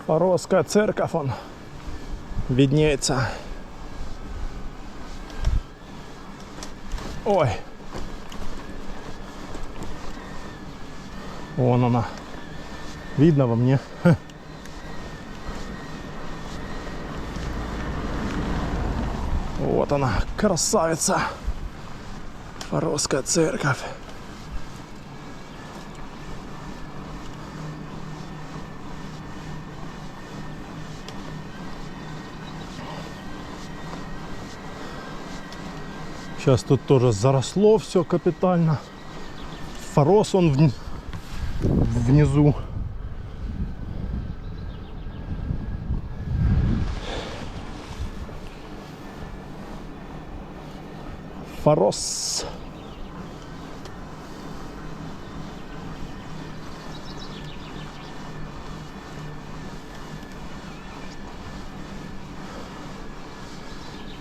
Фаровская церковь, он виднеется. Ой. Вон она. Видно во мне. Вот она, красавица. Фаровская церковь. Сейчас тут тоже заросло все капитально. Фарос он внизу. Фарос.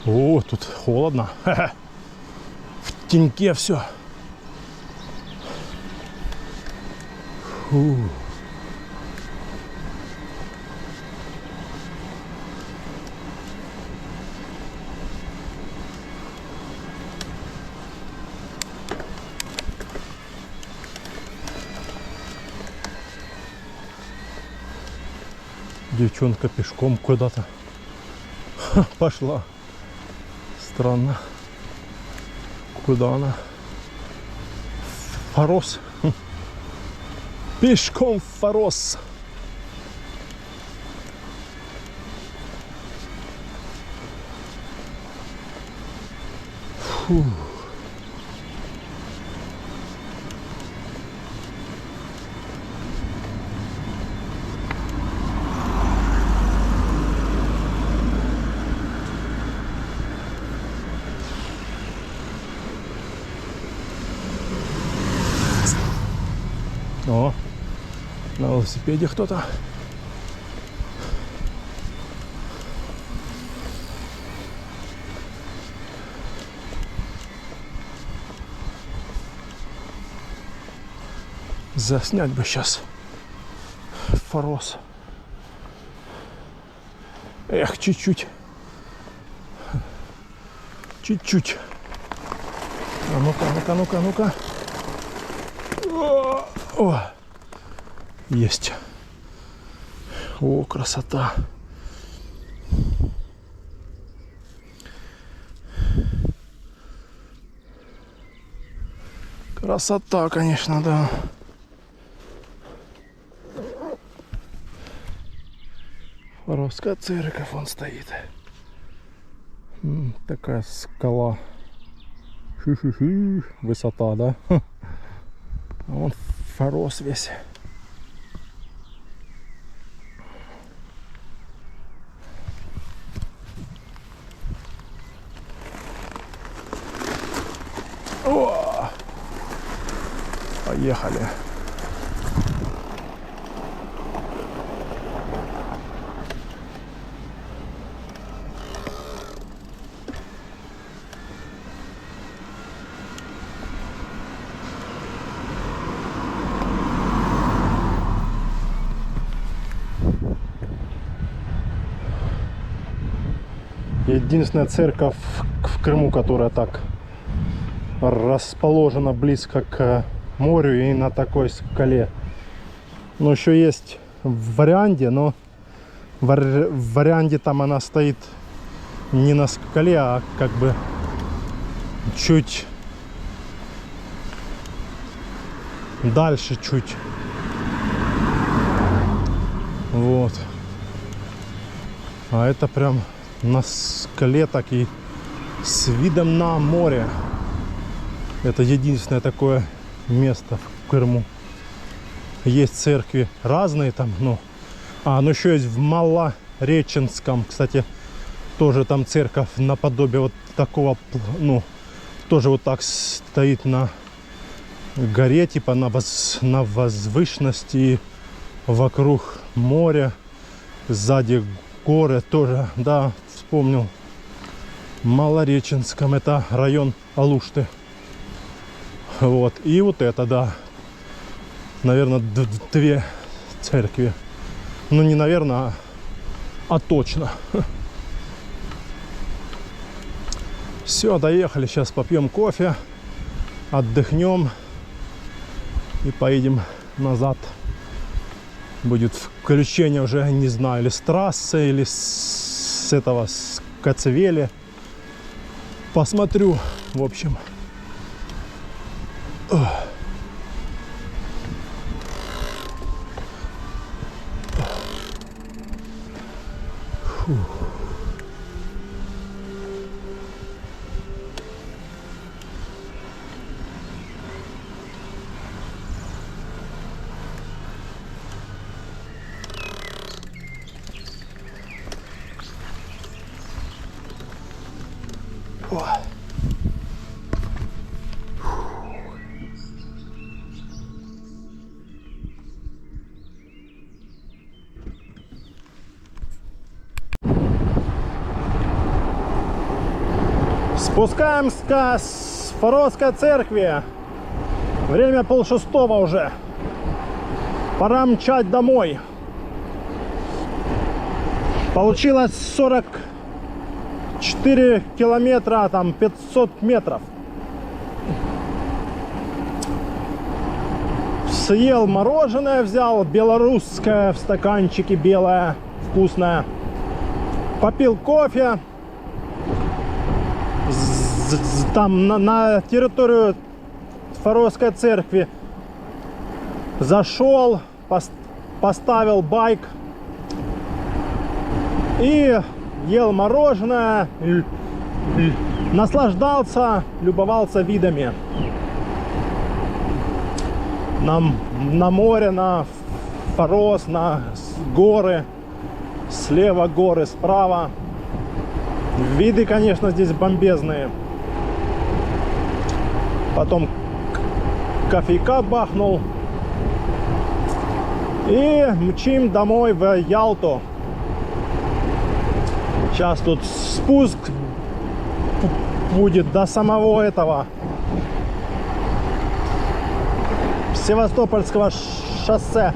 О, тут холодно. В теньке все. Фу. Девчонка пешком куда-то пошла. Странно. Куда она? Фарос. Пешком в Фарос. Фу. О, на велосипеде кто-то. Заснять бы сейчас Фарос. Эх, чуть-чуть. Чуть-чуть. А ну-ка, ну-ка, ну-ка, ну-ка. О, есть. О, красота. Красота, конечно, да. Фаровская церковь, он стоит. Такая скала. Хы-хы-хы. Высота, да? А вон Фарос весь. О! Поехали. Единственная церковь в Крыму, которая так расположена близко к морю и на такой скале. Но еще есть в Варианде, но в Варианде там она стоит не на скале, а как бы чуть дальше чуть. Вот. А это прям на скале, так и с видом на море. Это единственное такое место в Крыму. Есть церкви разные там, ну, но еще есть в Малореченском, кстати, тоже там церковь наподобие вот такого, ну, тоже вот так стоит на горе, типа на возвышенности, вокруг моря, сзади горы тоже, да, вспомнил. В Малореченском, это район Алушты. Вот, и вот это, да, наверное, две церкви Ну, не наверное, а точно. Все, доехали. Сейчас попьем кофе, отдохнем и поедем назад. Будет включение уже, не знаю, или с трассы, или с этого, с Коцевели. Посмотрю, в общем. Спускаемся с Фаровской церкви. Время 5:30 уже. Пора мчать домой. Получилось 44 километра, там 500 метров. Съел мороженое, взял белорусское в стаканчике, белое, вкусное. Попил кофе. Там на территорию Фаровской церкви зашел, поставил байк и ел мороженое, наслаждался, любовался видами на море, на Фарос, на горы, слева горы, справа. Виды, конечно, здесь бомбезные. Потом кофейка бахнул. И мчим домой в Ялту. Сейчас тут спуск будет до самого этого Севастопольского шоссе.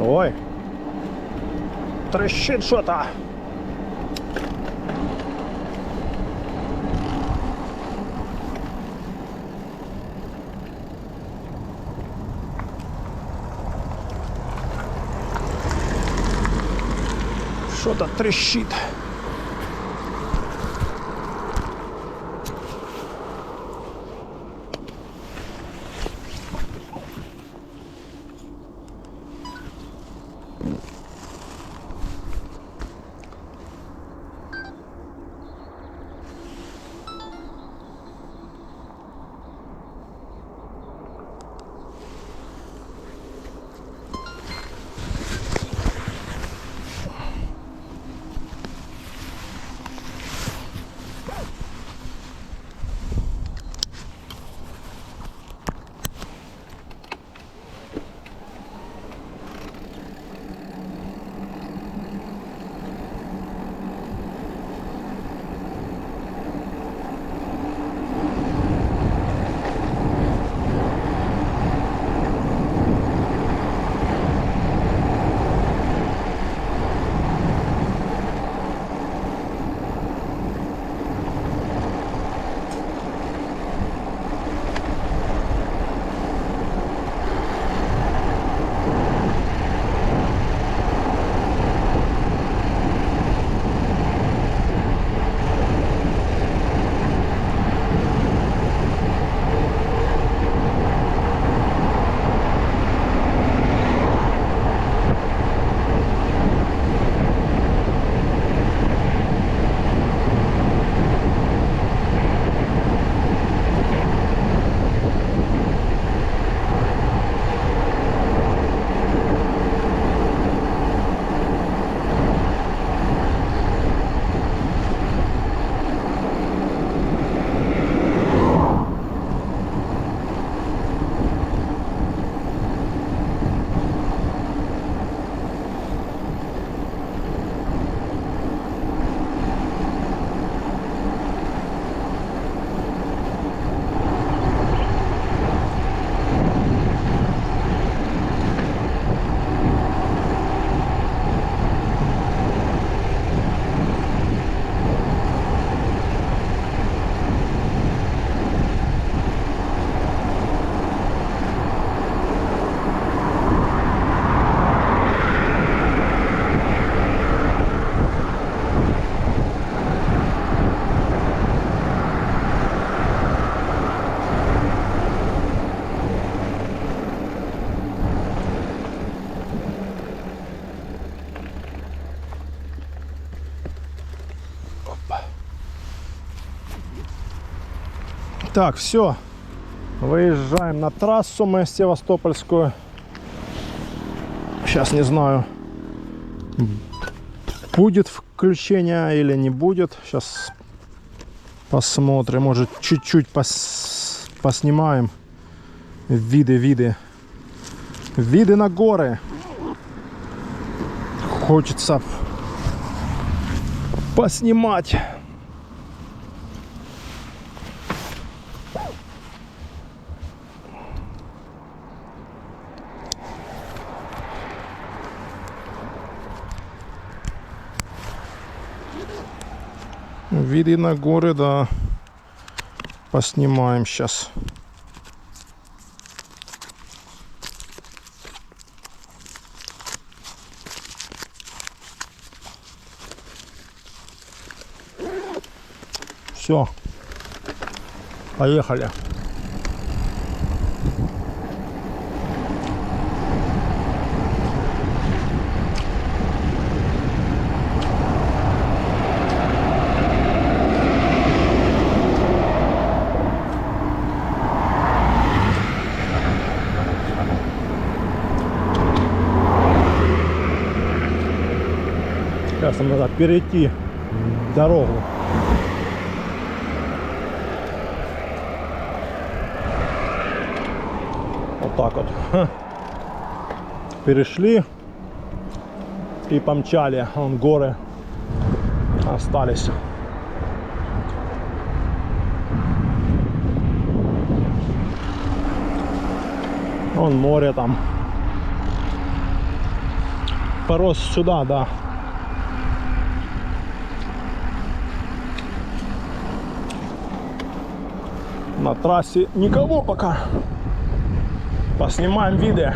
Ой, трещит что-то. Что-то трещит. Так, все. Выезжаем на трассу мы Севастопольскую. Сейчас не знаю, будет включение или не будет. Сейчас посмотрим. Может, чуть-чуть поснимаем. Виды на горы. Хочется поснимать. Виды на горы, да. Поснимаем сейчас. Все. Поехали. Сейчас нам надо перейти дорогу. Вот так вот. Перешли и помчали. Вон горы остались. Вон море там. Порос сюда, да. На трассе никого пока. Поснимаем виды.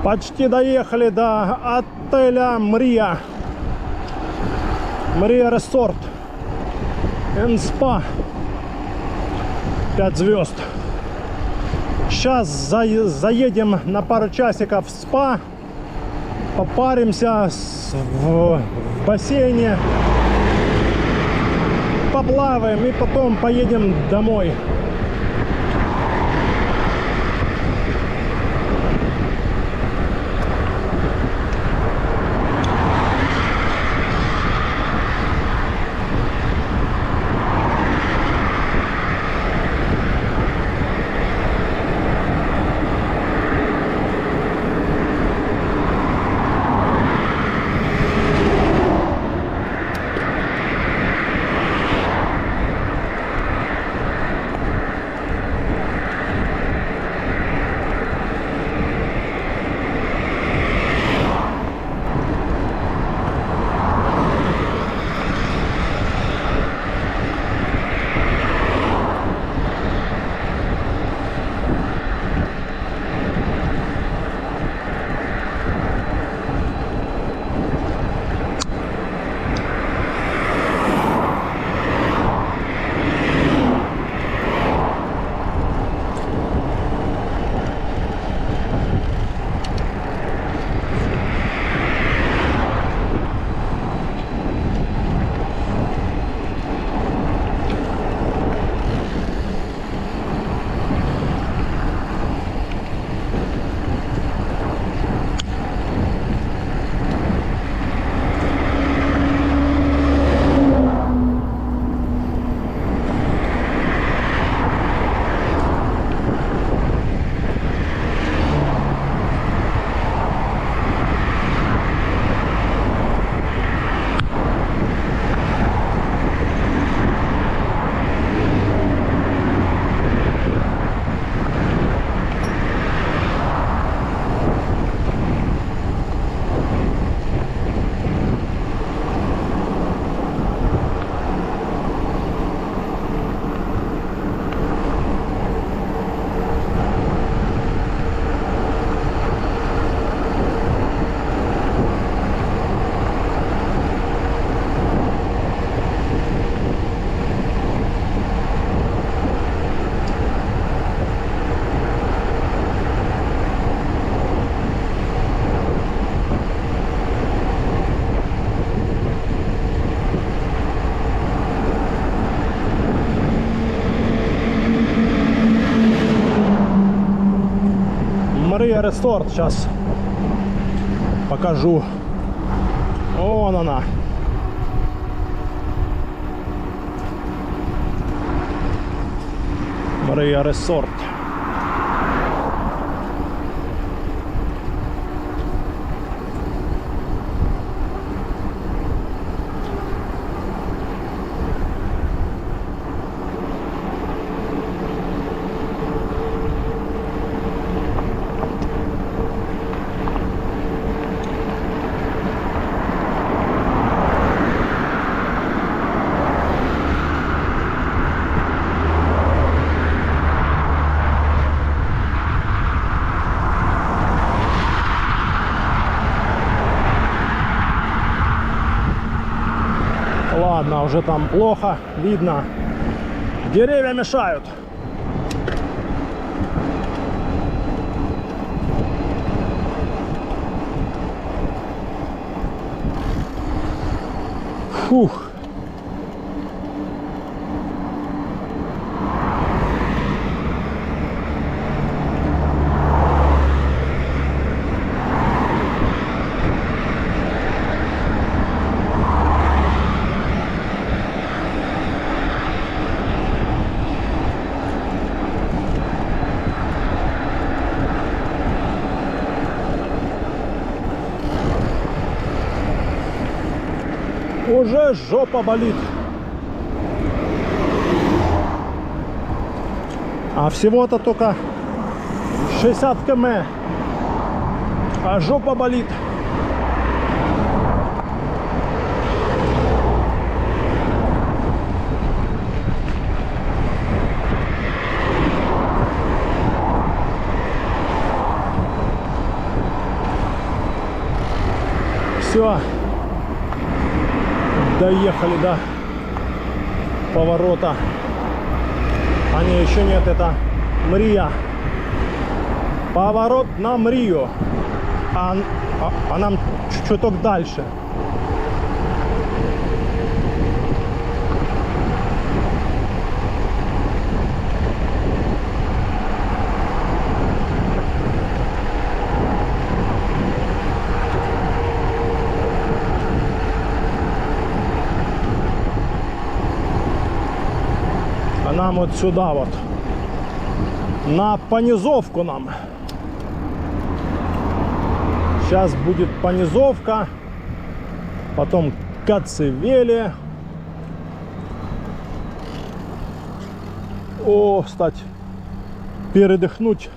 Почти доехали до отеля Мрия. Мрия Resort and Spa. 5 звезд. Сейчас заедем на пару часиков в спа. Попаримся в бассейне. Поплаваем и потом поедем домой. Мария Resort сейчас покажу. Вон она. Мария Resort. Ладно, уже там плохо видно. Деревья мешают. Фух. Уже жопа болит. А всего-то только 60 км. А жопа болит. Все. Доехали до поворота. А не, еще нет, это Мрия. Поворот на Мрию. А нам чуток дальше. А нам вот сюда вот. На понизовку нам. Сейчас будет понизовка. Потом Коцевели. О, кстати, передохнуть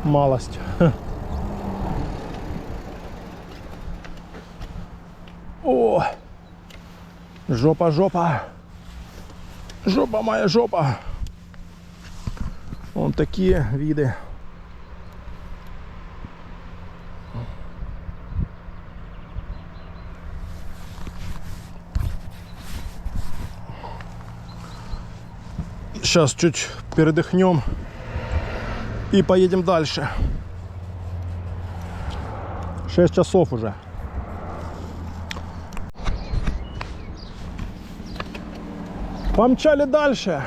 малость. О, жопа, жопа. Жопа моя, жопа. Вон такие виды. Сейчас чуть передохнем и поедем дальше. 6 часов уже. Помчали дальше.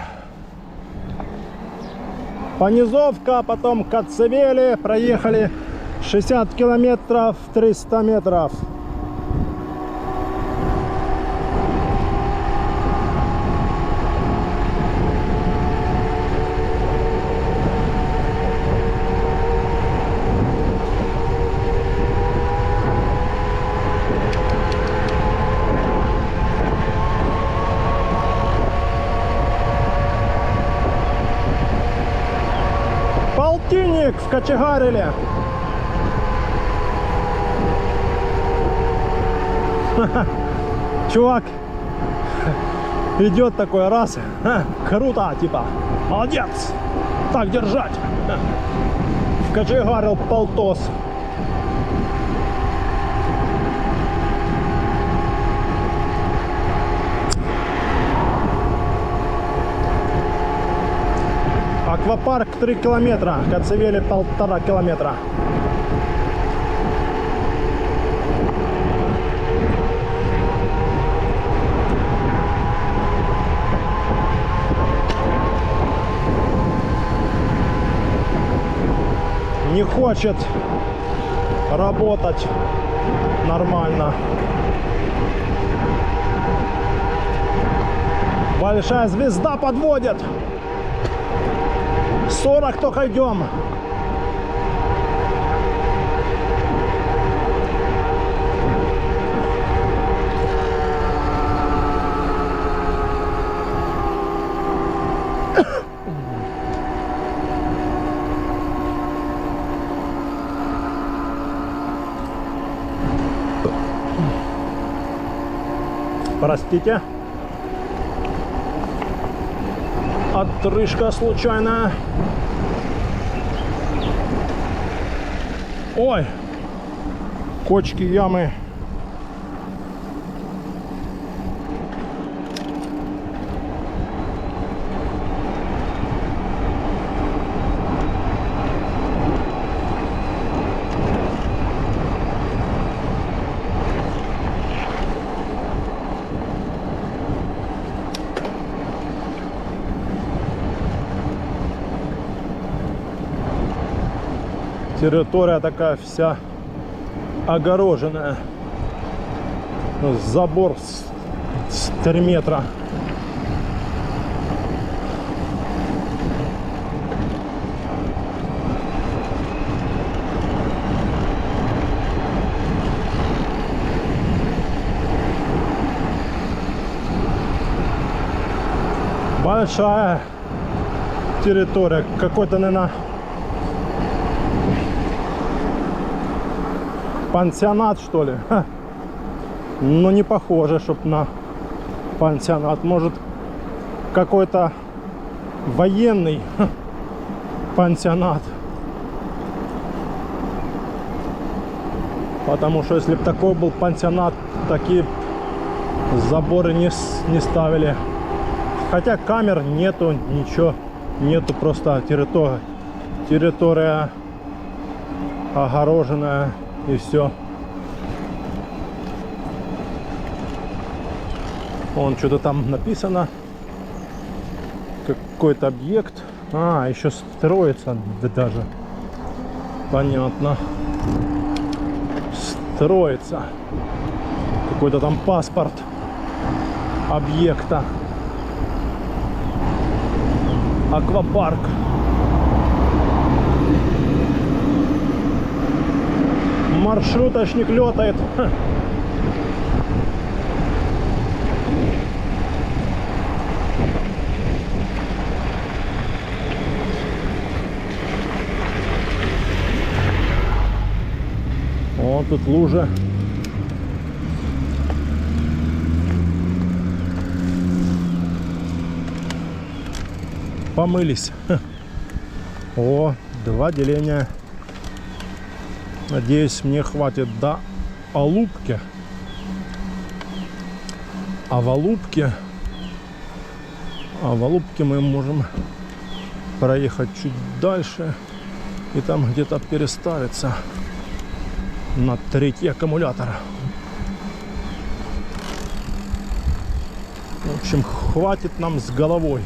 Понизовка, потом Коцевели. Проехали 60 километров, 300 метров. Полтинник в Кочегариле. Чувак идет такой раз. Круто, типа. Молодец. Так держать. Вкочегарил полтос. Аквапарк 3 километра, Коцевели 1,5 километра. Не хочет работать нормально. Большая звезда подводит. 40 только идем. Простите. Отрыжка случайная. Ой, кочки, ямы. Территория такая вся огороженная. Забор с 3 метра. Большая территория. Какой-то, наверное, пансионат, что ли? Ха. Но не похоже, чтоб на пансионат. Может, какой-то военный пансионат. Потому что если бы такой был пансионат, такие заборы не ставили. Хотя камер нету, ничего нету, просто территория огороженная и все. Вон что-то там написано. Какой-то объект. А, еще строится даже. Понятно. Строится. Какой-то там паспорт объекта. Аквапарк. Маршруточник летает. Вот тут лужа. Помылись. О, 2 деления. Надеюсь, мне хватит до Алупки. А в Алупке мы можем проехать чуть дальше и там где-то переставиться на 3-й аккумулятор. В общем, хватит нам с головой.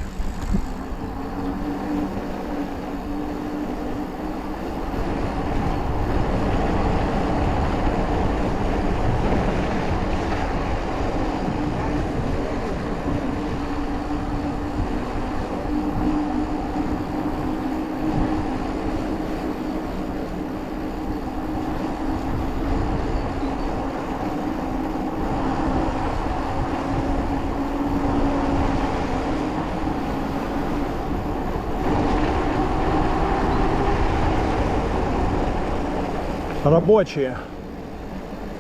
Рабочие,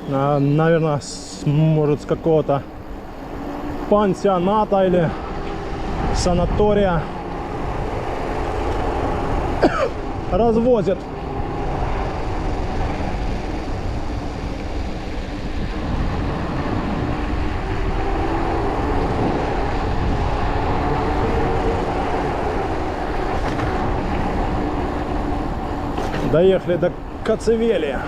наверное, может, с какого-то пансионата или санатория развозят. Доехали до Коцевелия.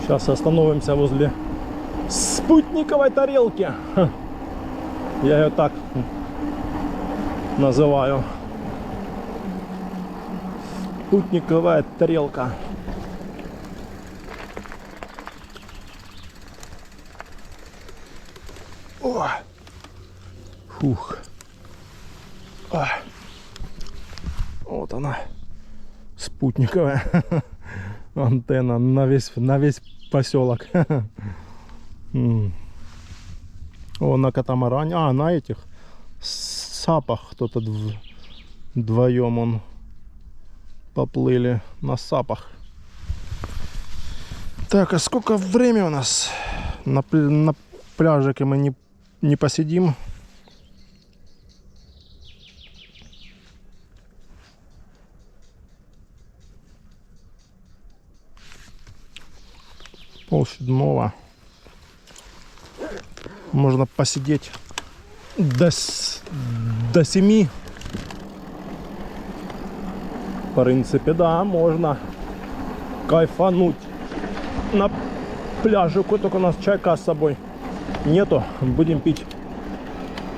Сейчас остановимся возле спутниковой тарелки. Я ее так называю. Спутниковая тарелка. О! Фух. Вот она, спутниковая антенна на весь поселок. О, на катамаране, на этих сапах кто-то вдвоем он поплыли на сапах. Так, а сколько времени у нас? На пляжике мы не посидим. Полседьмого. Можно посидеть до 7. В принципе, да, можно кайфануть на пляжику. Только у нас чайка с собой нету. Будем пить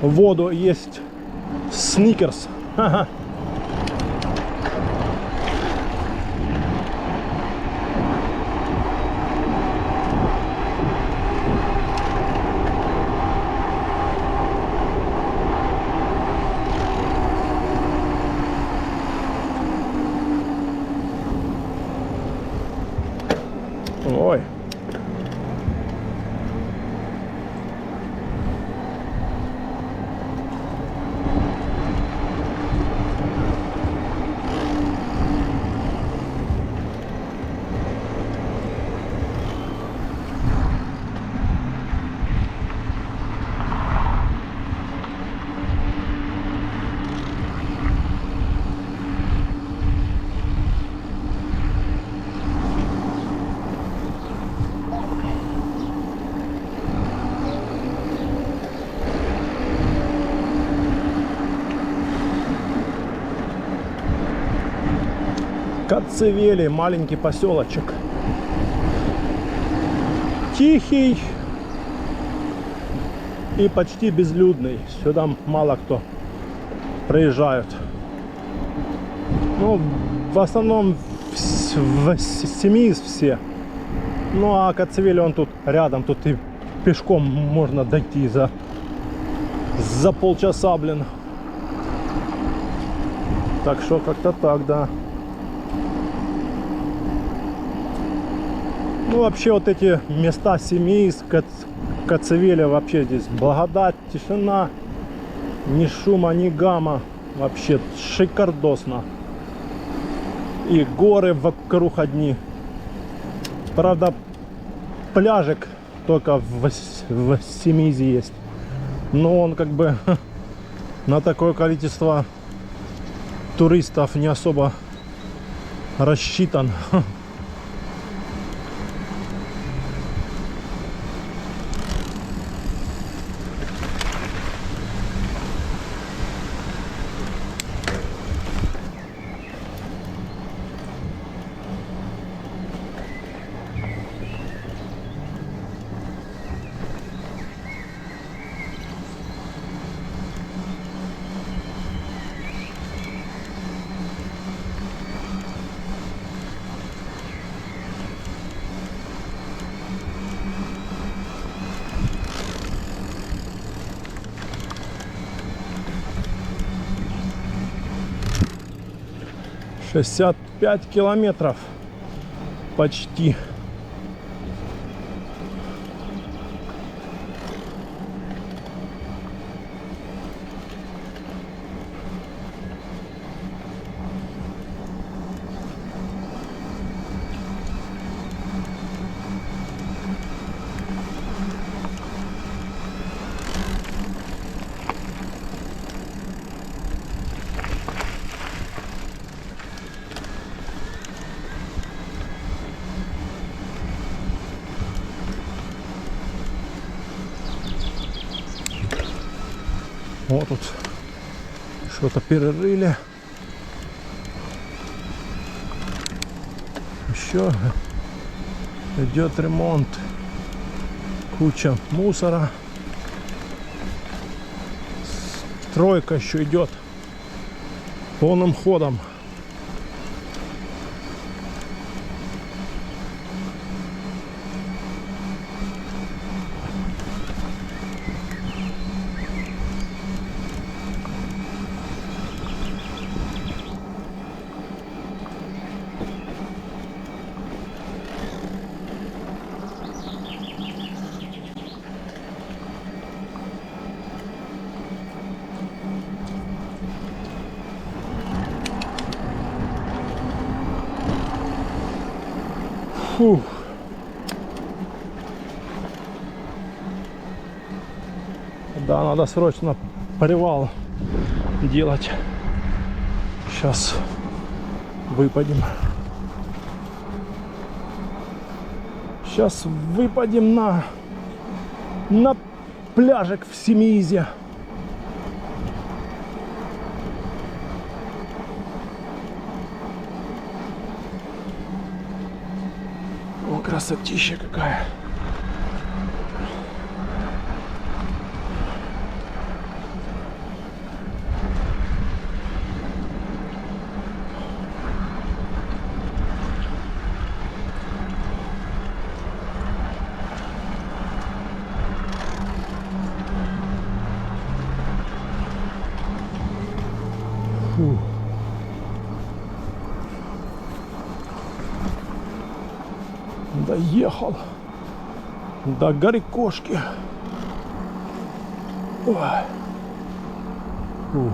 воду, есть сникерс. Ха-ха. Ой. Коцевели, маленький поселочек. Тихий и почти безлюдный. Сюда мало кто приезжает. Ну, в основном в семьи все. Ну, а Коцевели он тут рядом. Тут и пешком можно дойти за полчаса, блин. Так что как-то так, да. Ну, вообще, вот эти места семьи, Коцевели, вообще здесь благодать, тишина, ни шума, ни гамма. Вообще шикардосно. И горы вокруг одни. Правда, пляжик только в Семизе есть. Но он как бы на такое количество туристов не особо рассчитан. — 65 километров почти. Вот тут что-то перерыли. Еще идет ремонт. Куча мусора. Стройка еще идет полным ходом. Фух. Да, надо срочно привал делать. Сейчас выпадем. Сейчас выпадем на пляжик в Семизе. О, красотища какая. Фу. Доехал до Горькошки. Ой. Фу.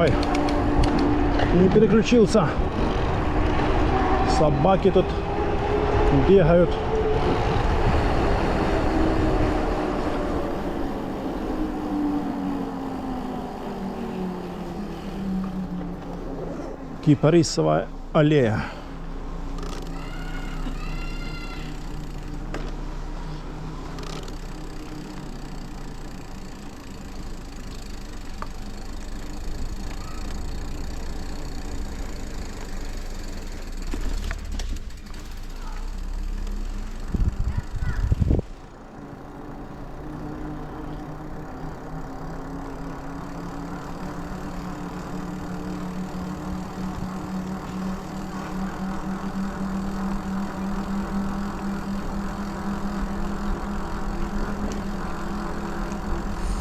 Ой, не переключился. Собаки тут бегают. Кипарисовая аллея.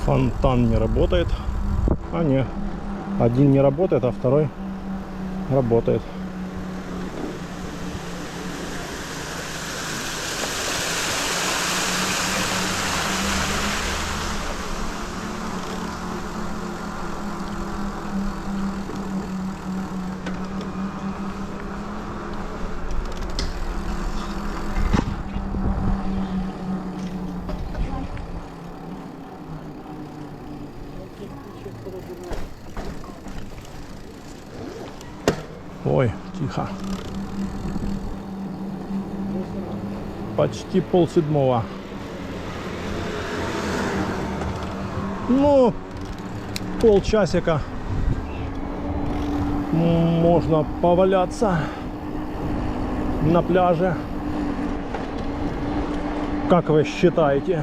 Фонтан не работает. А не, один не работает, а второй работает. Ой, тихо. Почти 6:30. Ну, полчасика можно поваляться на пляже. Как вы считаете?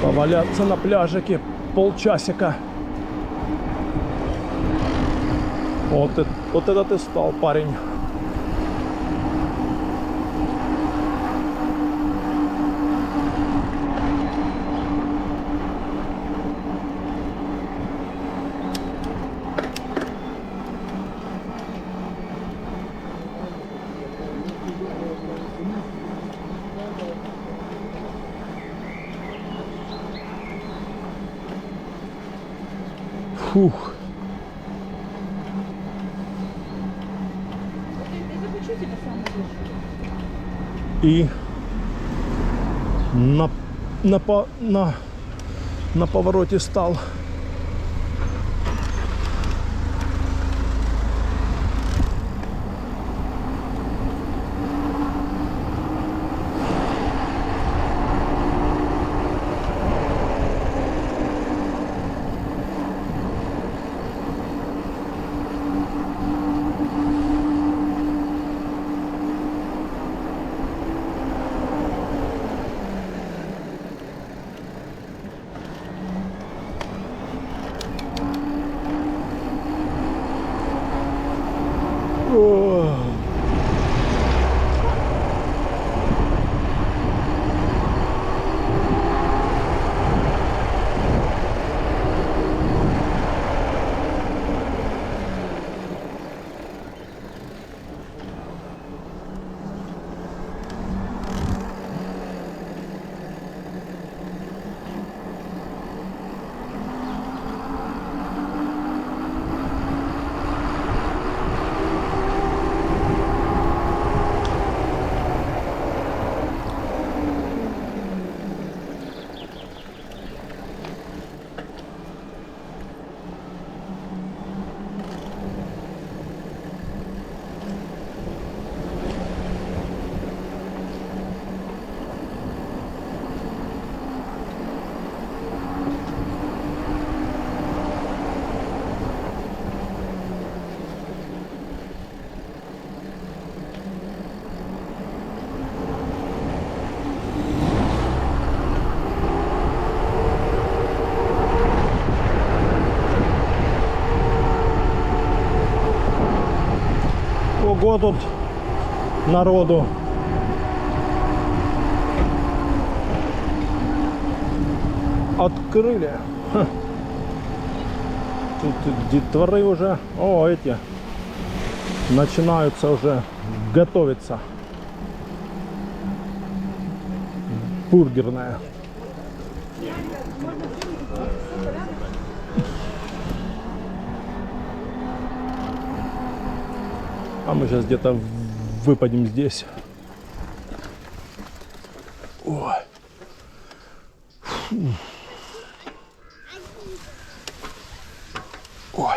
Поваляться на пляжике полчасика. Вот это ты стал, парень. Фух. И на повороте стал. Ого, тут народу. Открыли. Ха. Тут детворы уже. О, эти начинаются уже готовиться. Бургерная. А мы сейчас где-то выпадем здесь. Ой. Фу. Ой.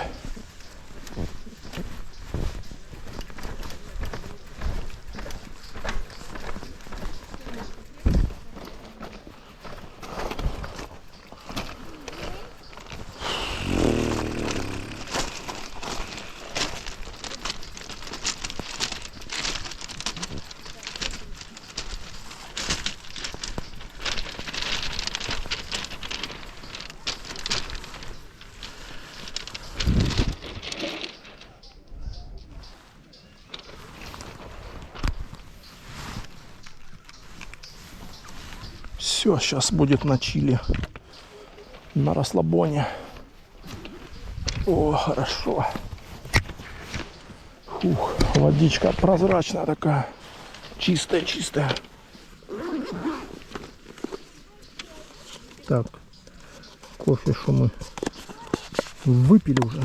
Все, сейчас будет на чили, на расслабоне. О, хорошо. Фух, водичка прозрачная такая, чистая. Так, кофе, что мы выпили уже.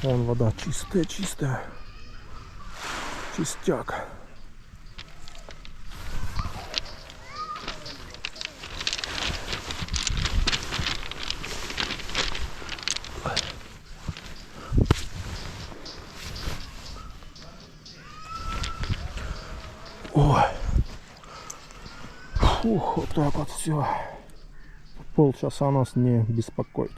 Вон вода чистая. Чистяк. Ой. Фух, вот так вот все. Полчаса нас не беспокоить.